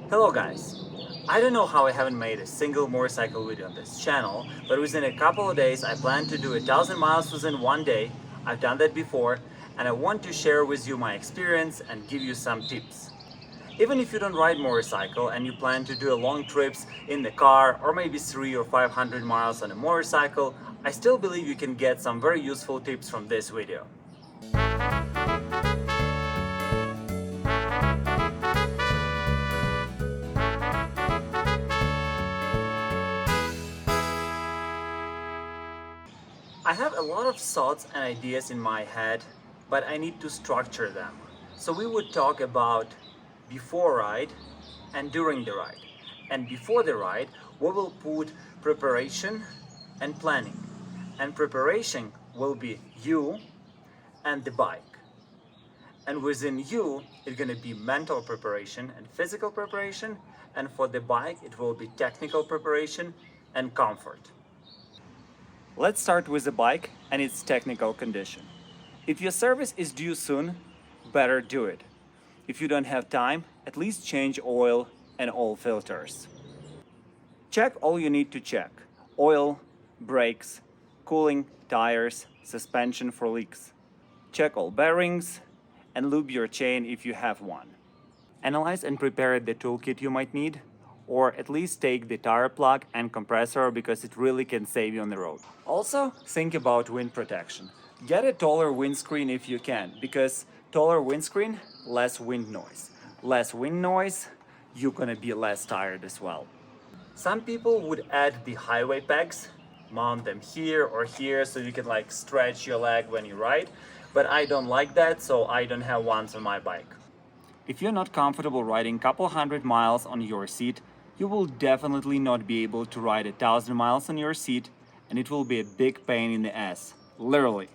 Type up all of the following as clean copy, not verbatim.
Hello guys! I don't know how I haven't made a single motorcycle video on this channel, but within a couple of days I plan to do 1,000 miles within one day. I've done that before and I want to share with you my experience and give you some tips. Even if you don't ride motorcycle and you plan to do long trips in the car or maybe 300 or 500 miles on a motorcycle, I still believe you can get some very useful tips from this video. I have a lot of thoughts and ideas in my head, but I need to structure them. So we would talk about before ride and during the ride. And before the ride, we will put preparation and planning. And preparation will be you and the bike. And within you, it's going to be mental preparation and physical preparation. And for the bike, it will be technical preparation and comfort. Let's start with the bike and its technical condition. If your service is due soon, better do it. If you don't have time, at least change oil and all filters. Check all you need to check: oil, brakes, cooling, tires, suspension for leaks. Check all bearings and lube your chain if you have one. Analyze and prepare the toolkit you might need, or at least take the tire plug and compressor because it really can save you on the road. Also, think about wind protection. Get a taller windscreen if you can, because taller windscreen, less wind noise. Less wind noise, you're gonna be less tired as well. Some people would add the highway pegs, mount them here or here so you can stretch your leg when you ride, but I don't like that, so I don't have ones on my bike. If you're not comfortable riding a couple hundred miles on your seat, you will definitely not be able to ride 1,000 miles on your seat, and it will be a big pain in the ass, literally.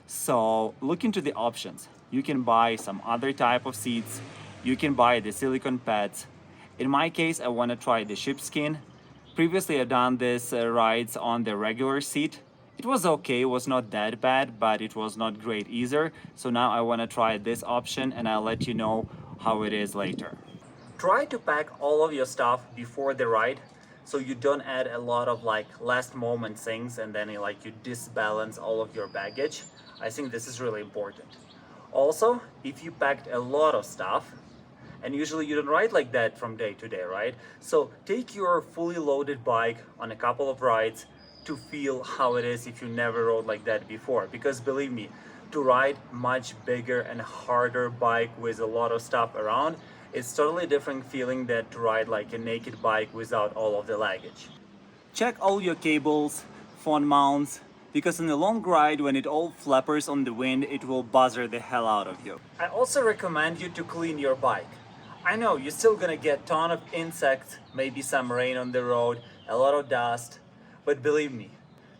So look into the options. You can buy some other type of seats, you can buy the silicone pads. In my case, I want to try the sheepskin. Previously I've done this rides on the regular seat. It was okay, it was not that bad, but it was not great either. So now I want to try this option and I'll let you know how it is later. Try to pack all of your stuff before the ride so you don't add a lot of last moment things and then you disbalance all of your baggage. I think this is really important. Also, if you packed a lot of stuff, and usually you don't ride like that from day to day, right? So take your fully loaded bike on a couple of rides to feel how it is if you never rode like that before. Because believe me, to ride much bigger and harder bike with a lot of stuff around, it's totally different feeling than to ride like a naked bike without all of the luggage. Check all your cables, phone mounts, because in the long ride when it all flappers on the wind, it will buzzer the hell out of you. I also recommend you to clean your bike. I know you're still gonna get a ton of insects, maybe some rain on the road, a lot of dust, but believe me,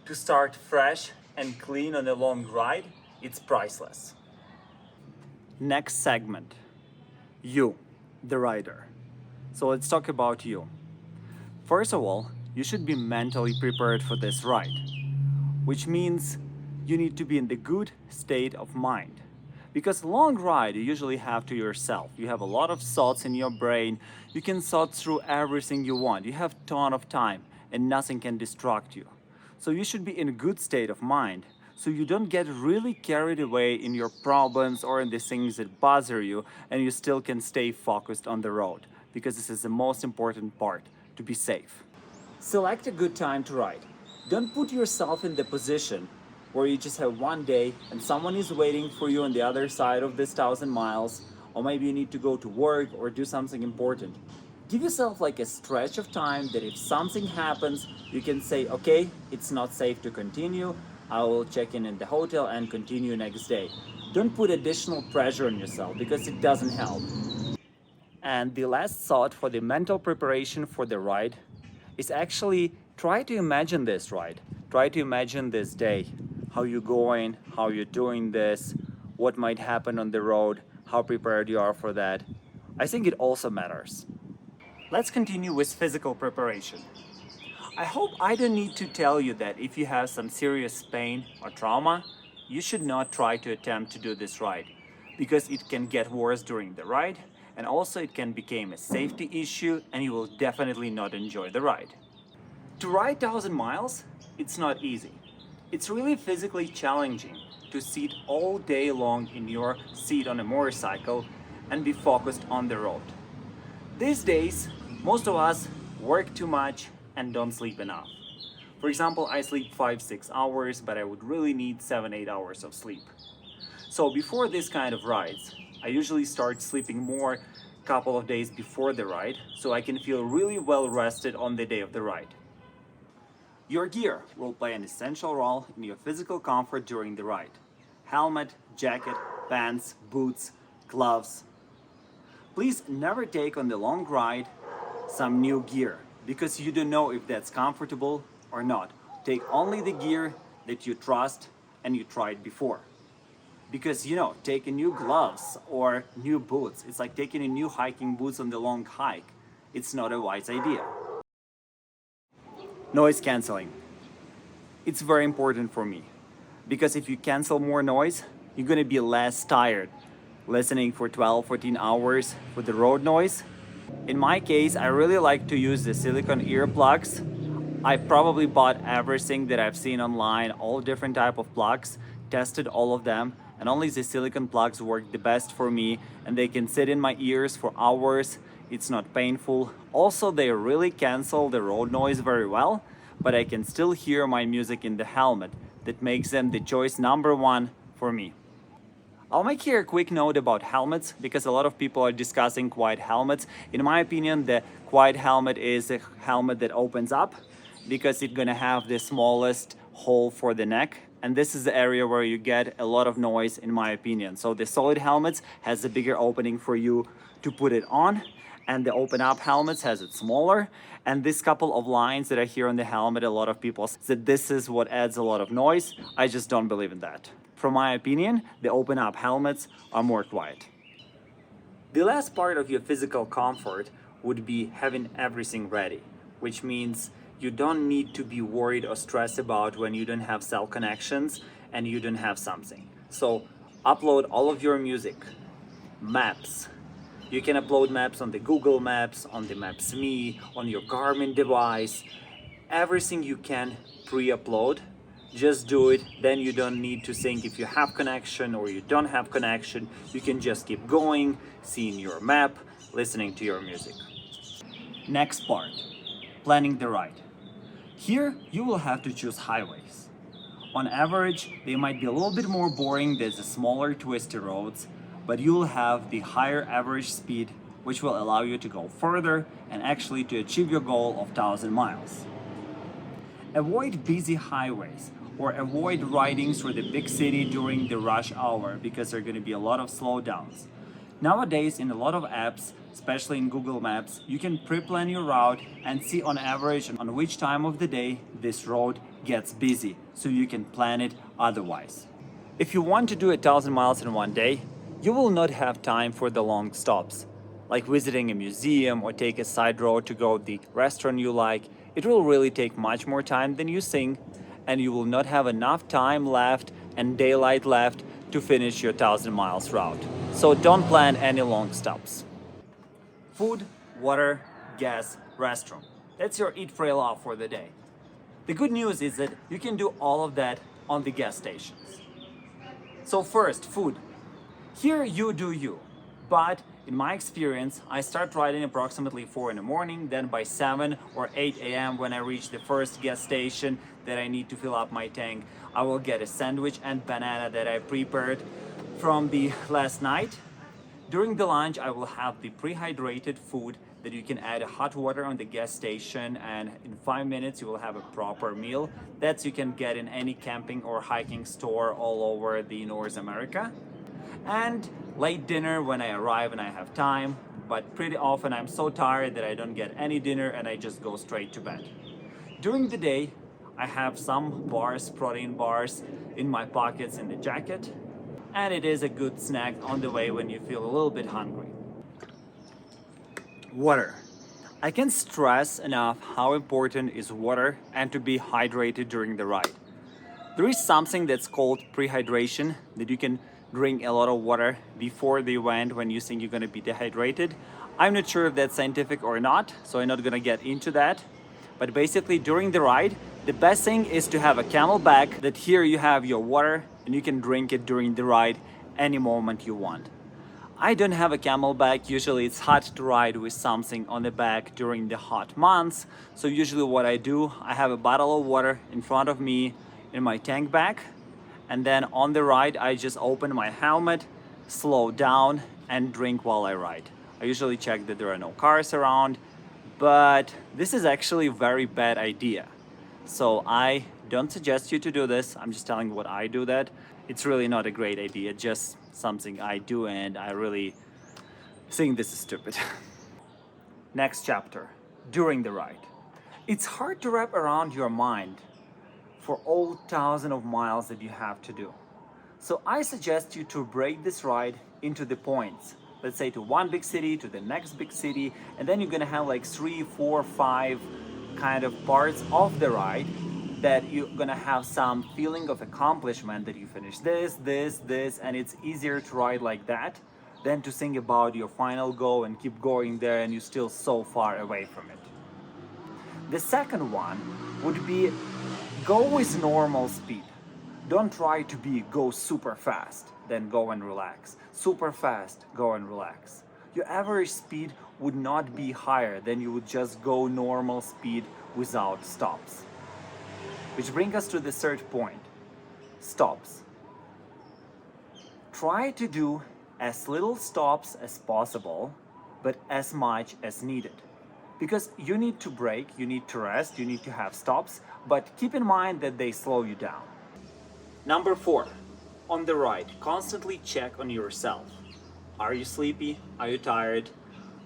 to start fresh and clean on a long ride, it's priceless. Next segment, you, the rider. So let's talk about you. First of all, you should be mentally prepared for this ride, which means you need to be in the good state of mind. Because long ride you usually have to yourself. You have a lot of thoughts in your brain. You can thought through everything you want. You have a ton of time and nothing can distract you. So you should be in a good state of mind so you don't get really carried away in your problems or in the things that bother you, and you still can stay focused on the road, because this is the most important part, to be safe. Select a good time to ride. Don't put yourself in the position where you just have one day and someone is waiting for you on the other side of this 1,000 miles, or maybe you need to go to work or do something important. Give yourself a stretch of time that if something happens, you can say, okay, it's not safe to continue, I will check in the hotel and continue next day. Don't put additional pressure on yourself because it doesn't help. And the last thought for the mental preparation for the ride is actually try to imagine this ride. Try to imagine this day, how you're going, how you're doing this, what might happen on the road, how prepared you are for that. I think it also matters. Let's continue with physical preparation. I hope I don't need to tell you that if you have some serious pain or trauma, you should not try to attempt to do this ride, because it can get worse during the ride and also it can become a safety issue and you will definitely not enjoy the ride. To ride 1,000 miles, it's not easy. It's really physically challenging to sit all day long in your seat on a motorcycle and be focused on the road. These days, most of us work too much and don't sleep enough. For example, I sleep 5-6 hours, but I would really need 7-8 hours of sleep. So before this kind of rides, I usually start sleeping more a couple of days before the ride, so I can feel really well rested on the day of the ride. Your gear will play an essential role in your physical comfort during the ride. Helmet, jacket, pants, boots, gloves. Please never take on the long ride some new gear, because you don't know if that's comfortable or not. Take only the gear that you trust and you tried before. Because taking new gloves or new boots, it's like taking a new hiking boots on the long hike. It's not a wise idea. Noise canceling. It's very important for me, because if you cancel more noise, you're gonna be less tired listening for 12-14 hours for the road noise. In my case, I really like to use the silicone earplugs. I probably bought everything that I've seen online, all different type of plugs, tested all of them, and only the silicone plugs work the best for me, and they can sit in my ears for hours. It's not painful. Also, they really cancel the road noise very well, but I can still hear my music in the helmet. That makes them the choice number one for me. I'll make here a quick note about helmets, because a lot of people are discussing quiet helmets. In my opinion, the quiet helmet is a helmet that opens up, because it's gonna have the smallest hole for the neck, and this is the area where you get a lot of noise, in my opinion. So the solid helmets has a bigger opening for you to put it on, and the open up helmets has it smaller. And this couple of lines that I hear on the helmet, a lot of people said this is what adds a lot of noise. I just don't believe in that. From my opinion, the open up helmets are more quiet. The last part of your physical comfort would be having everything ready, which means you don't need to be worried or stressed about when you don't have cell connections and you don't have something. So upload all of your music, maps. You can upload maps on the Google Maps, on the Maps.me, on your Garmin device. Everything you can pre-upload, just do it. Then you don't need to think if you have connection or you don't have connection. You can just keep going, seeing your map, listening to your music. Next part, planning the ride. Here you will have to choose highways. On average, they might be a little bit more boring than the smaller twisty roads, but you will have the higher average speed, which will allow you to go further and actually to achieve your goal of 1,000 miles. Avoid busy highways or avoid riding through the big city during the rush hour, because there are going to be a lot of slowdowns. Nowadays, in a lot of apps, especially in Google Maps, you can pre-plan your route and see on average on which time of the day this road gets busy, so you can plan it otherwise. If you want to do 1,000 miles in one day, you will not have time for the long stops, like visiting a museum or take a side road to go to the restaurant you like. It will really take much more time than you think, and you will not have enough time left and daylight left to finish your 1,000 miles route. So don't plan any long stops. Food, water, gas, restroom. That's your eat, pray, love for the day. The good news is that you can do all of that on the gas stations. So first, food. Here you do you, but in my experience, I start riding approximately 4 in the morning, then by 7 or 8 a.m. when I reach the first gas station that I need to fill up my tank, I will get a sandwich and banana that I prepared from the last night. During the lunch, I will have the prehydrated food that you can add hot water on the gas station, and in 5 minutes you will have a proper meal that you can get in any camping or hiking store all over the North America. And late dinner when I arrive and I have time, but pretty often I'm so tired that I don't get any dinner and I just go straight to bed. During the day, I have some bars, protein bars in my pockets in the jacket, and it is a good snack on the way when you feel a little bit hungry. Water. I can't stress enough how important is water and to be hydrated during the ride. There is something that's called prehydration that you can drink a lot of water before the event when you think you're going to be dehydrated. I'm not sure if that's scientific or not, so I'm not going to get into that. But basically, during the ride, the best thing is to have a camelback that here you have your water and you can drink it during the ride any moment you want. I don't have a camelback. Usually it's hard to ride with something on the back during the hot months. So usually what I do, I have a bottle of water in front of me in my tank bag. And then on the ride, I just open my helmet, slow down and drink while I ride. I usually check that there are no cars around, but this is actually a very bad idea. So I don't suggest you to do this. I'm just telling you what I do that. It's really not a great idea, just something I do and I really think this is stupid. Next chapter, during the ride. It's hard to wrap around your mind for all thousands of miles that you have to do. So I suggest you to break this ride into the points. Let's say to one big city, to the next big city, and then you're gonna have like 3, 4, 5 kind of parts of the ride that you're gonna have some feeling of accomplishment that you finish this, and it's easier to ride like that than to think about your final goal and keep going there and you're still so far away from it. The second one would be go with normal speed. Don't try to go super fast, then go and relax. Super fast, go and relax. Your average speed would not be higher than you would just go normal speed without stops. Which brings us to the third point, stops. Try to do as little stops as possible, but as much as needed. Because you need to break, you need to rest, you need to have stops, but keep in mind that they slow you down. Number 4, on the ride, constantly check on yourself. Are you sleepy? Are you tired?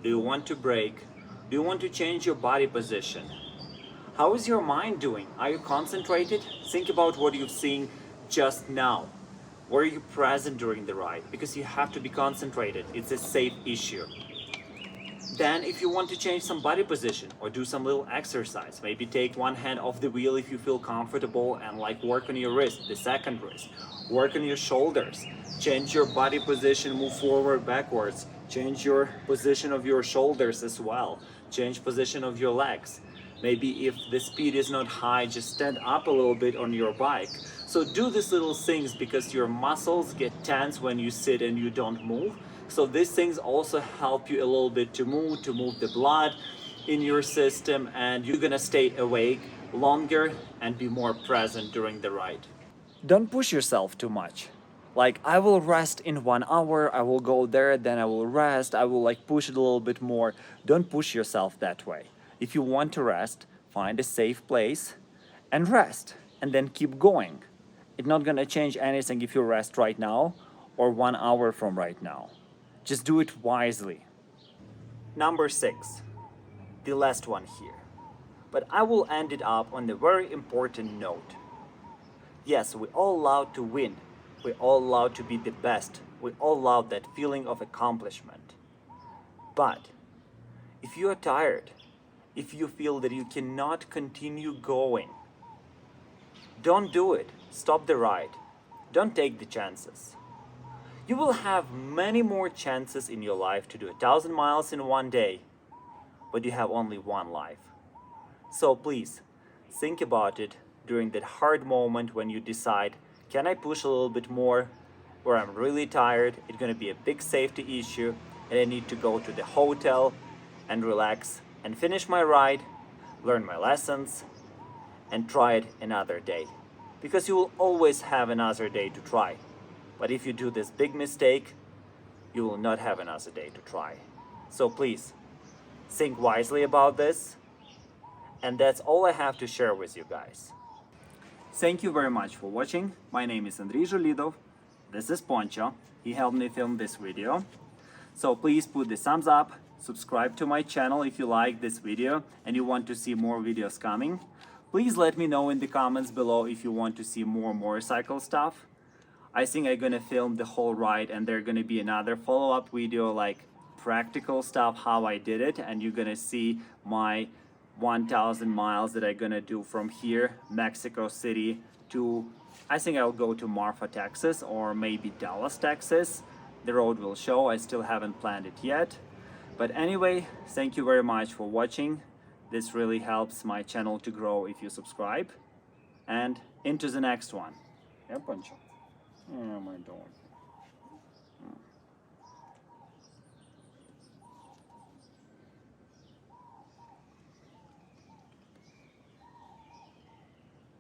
Do you want to break? Do you want to change your body position? How is your mind doing? Are you concentrated? Think about what you've seen just now. Were you present during the ride? Because you have to be concentrated. It's a safe issue. Then if you want to change some body position or do some little exercise, maybe take one hand off the wheel if you feel comfortable and like work on your wrist, the second wrist. Work on your shoulders. Change your body position, move forward, backwards. Change your position of your shoulders as well. Change position of your legs. Maybe if the speed is not high, just stand up a little bit on your bike. So do these little things because your muscles get tense when you sit and you don't move. So these things also help you a little bit to move the blood in your system, and you're gonna stay awake longer and be more present during the ride. Don't push yourself too much. Like, I will rest in 1 hour, I will go there, then I will rest, I will like push it a little bit more. Don't push yourself that way. If you want to rest, find a safe place and rest, and then keep going. It's not gonna change anything if you rest right now or 1 hour from right now. Just do it wisely. Number 6, the last one here. But I will end it up on a very important note. Yes, we all love to win. We all love to be the best. We all love that feeling of accomplishment. But if you are tired, if you feel that you cannot continue going, don't do it. Stop the ride. Don't take the chances. You will have many more chances in your life to do 1,000 miles in one day, but you have only one life. So please, think about it during that hard moment when you decide, can I push a little bit more, or I'm really tired, it's gonna be a big safety issue, and I need to go to the hotel and relax and finish my ride, learn my lessons, and try it another day. Because you will always have another day to try. But if you do this big mistake, you will not have another day to try. So please, think wisely about this. And that's all I have to share with you guys. Thank you very much for watching. My name is Andriy Zhulidov. This is Poncho. He helped me film this video. So please put the thumbs up, subscribe to my channel if you like this video and you want to see more videos coming. Please let me know in the comments below if you want to see more motorcycle stuff. I think I'm gonna film the whole ride and there's gonna be another follow-up video like practical stuff, how I did it, and you're gonna see my 1,000 miles that I'm gonna do from here, Mexico City, to I think I'll go to Marfa, Texas, or maybe Dallas, Texas. The road will show. I still haven't planned it yet. But anyway, thank you very much for watching. This really helps my channel to grow if you subscribe. And into the next one. Yeah, Pancho. Oh my dog.